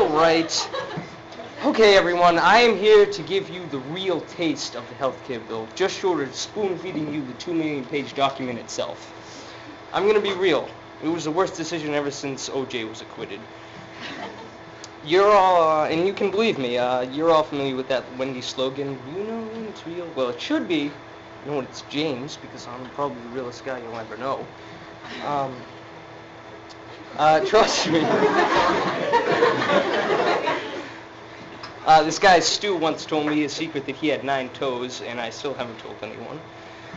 Alright. Okay, everyone, I am here to give you the real taste of the healthcare bill, just short of spoon-feeding you the 2 million-page document itself. I'm going to be real. It was the worst decision ever since O.J. was acquitted. You're all, and you can believe me, you're all familiar with that Wendy's slogan, you know when it's real? Well, it should be, you know when it's James, because I'm probably the realest guy you'll ever know. Trust me. This guy Stu once told me a secret that he had 9 toes, and I still haven't told anyone.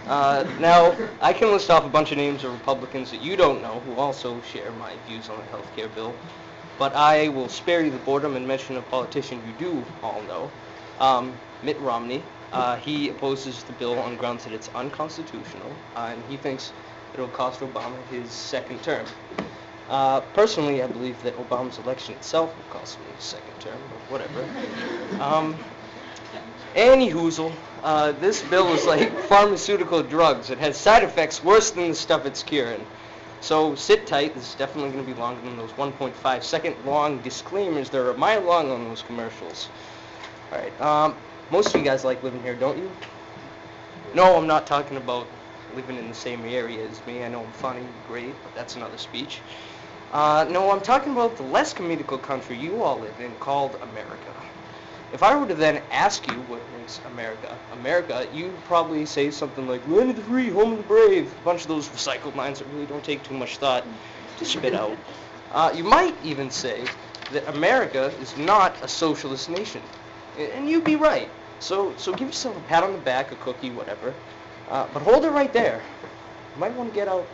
Now, I can list off a bunch of names of Republicans that you don't know who also share my views on the healthcare bill, but I will spare you the boredom and mention a politician you do all know, Mitt Romney. He opposes the bill on grounds that it's unconstitutional, and he thinks it'll cost Obama his second term. Personally, I believe that Obama's election itself will cost him his second term, but whatever. Anyhoozle, this bill is like pharmaceutical drugs. It has side effects worse than the stuff it's curing. So sit tight. This is definitely going to be longer than those 1.5 second long disclaimers that are a mile long on those commercials. Alright, most of you guys like living here, don't you? No, I'm not talking about living in the same area as me. I know I'm funny, great, but that's another speech. No, I'm talking about the less comedical country you all live in called America. If I were to then ask you what makes America America, you'd probably say something like, land of the free, home of the brave, a bunch of those recycled lines that really don't take too much thought to spit out. You might even say that America is not a socialist nation, and you'd be right. So give yourself a pat on the back, a cookie, whatever. But hold it right there. You might want to get out a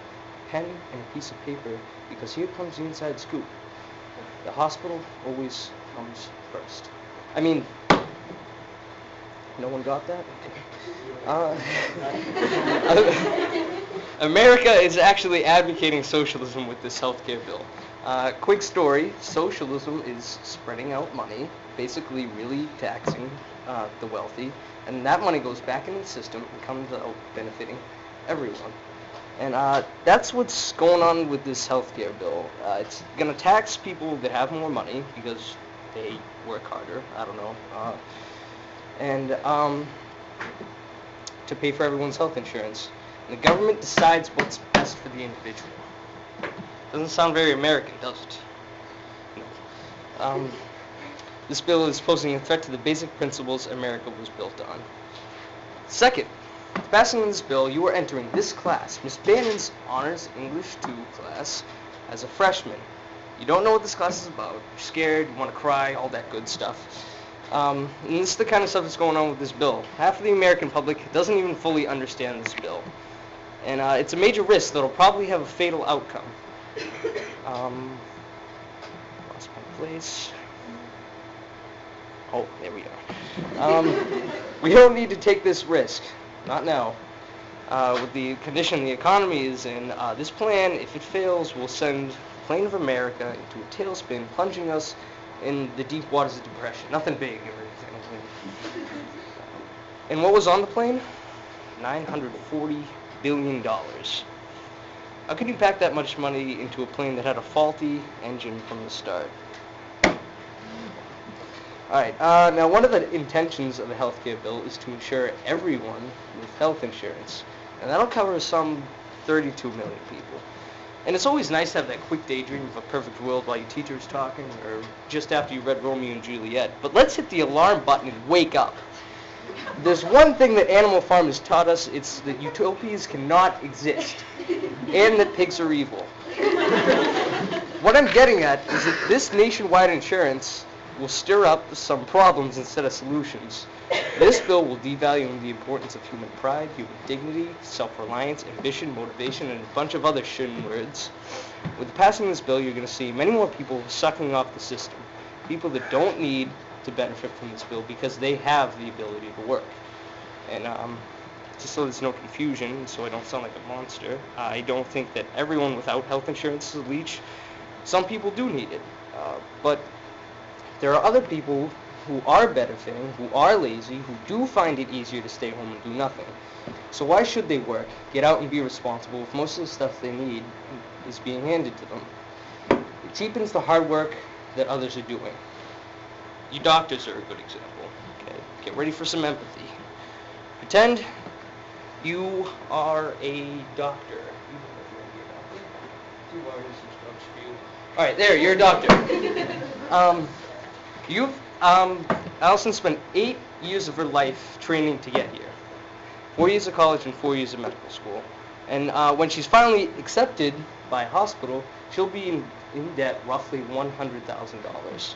pen and a piece of paper, because here comes the inside scoop. The hospital always comes first. I mean, no one got that? America is actually advocating socialism with this healthcare bill. Quick story, socialism is spreading out money, basically really taxing the wealthy, and that money goes back into the system and comes out benefiting everyone. And that's what's going on with this healthcare bill. It's going to tax people that have more money because they work harder, I don't know, and to pay for everyone's health insurance. And the government decides what's best for the individual. Doesn't sound very American, does it? No. This bill is posing a threat to the basic principles America was built on. Second, with passing of this bill, you are entering this class, Miss Bannon's Honors English 2 class, as a freshman. You don't know what this class is about. You're scared, you want to cry, all that good stuff. And this is the kind of stuff that's going on with this bill. Half of the American public doesn't even fully understand this bill. And it's a major risk that'll probably have a fatal outcome. Lost my place. Oh, there we are. We don't need to take this risk. Not now. With the condition the economy is in, this plan, if it fails, will send the plane of America into a tailspin, plunging us in the deep waters of depression. Nothing big or anything. And what was on the plane? $940 billion. How could you pack that much money into a plane that had a faulty engine from the start? Alright, now one of the intentions of the healthcare bill is to insure everyone with health insurance. And that'll cover some 32 million people. And it's always nice to have that quick daydream of a perfect world while your teacher's talking, or just after you read Romeo and Juliet. But let's hit the alarm button and wake up. There's one thing that Animal Farm has taught us, it's that utopias cannot exist, and that pigs are evil. What I'm getting at is that this nationwide insurance will stir up some problems instead of solutions. This bill will devalue the importance of human pride, human dignity, self-reliance, ambition, motivation, and a bunch of other shouldn't words. With the passing of this bill, you're going to see many more people sucking off the system. People that don't need to benefit from this bill because they have the ability to work. And just so there's no confusion, so I don't sound like a monster, I don't think that everyone without health insurance is a leech. Some people do need it. But there are other people who are benefiting, who are lazy, who do find it easier to stay home and do nothing. So why should they work, get out and be responsible if most of the stuff they need is being handed to them? It cheapens the hard work that others are doing. Your doctors are a good example. Okay, get ready for some empathy. Pretend you are a doctor. All right, there, you're a doctor. Allison spent 8 years of her life training to get here. 4 years of college and 4 years of medical school. And when she's finally accepted by a hospital, she'll be in debt roughly $100,000.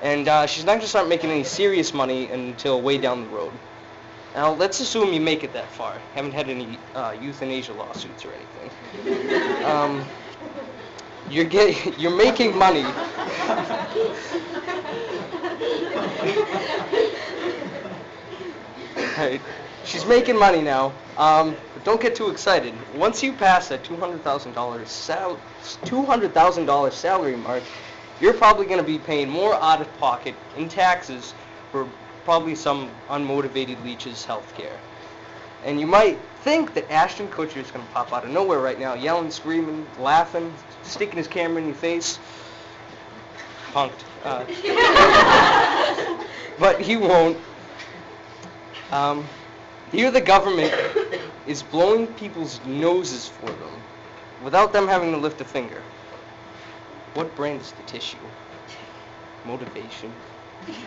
And she's not going to start making any serious money until way down the road. Now, let's assume you make it that far. Haven't had any euthanasia lawsuits or anything. You're making money. Right. She's making money now, but don't get too excited. Once you pass that $200,000 salary mark, you're probably going to be paying more out of pocket in taxes for probably some unmotivated leech's health care. And you might think that Ashton Kutcher is going to pop out of nowhere right now, yelling, screaming, laughing, sticking his camera in your face. Punked. But he won't. Here the government is blowing people's noses for them without them having to lift a finger. What brand is the tissue? Motivation.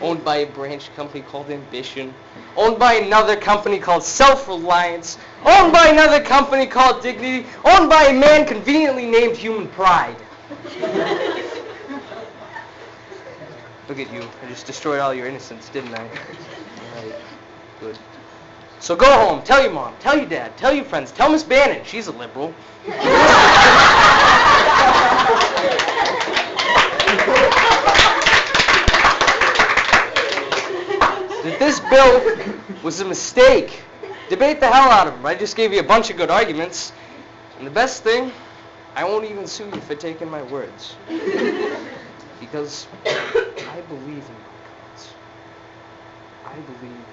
Owned by a branch company called Ambition. Owned by another company called Self-Reliance. Owned by another company called Dignity. Owned by a man conveniently named Human Pride. Look at you. I just destroyed all your innocence, didn't I? Alright. Good. So go home. Tell your mom. Tell your dad. Tell your friends. Tell Miss Bannon. She's a liberal. That this bill was a mistake. Debate the hell out of them. I just gave you a bunch of good arguments. And the best thing, I won't even sue you for taking my words. Because I believe in my cause. I believe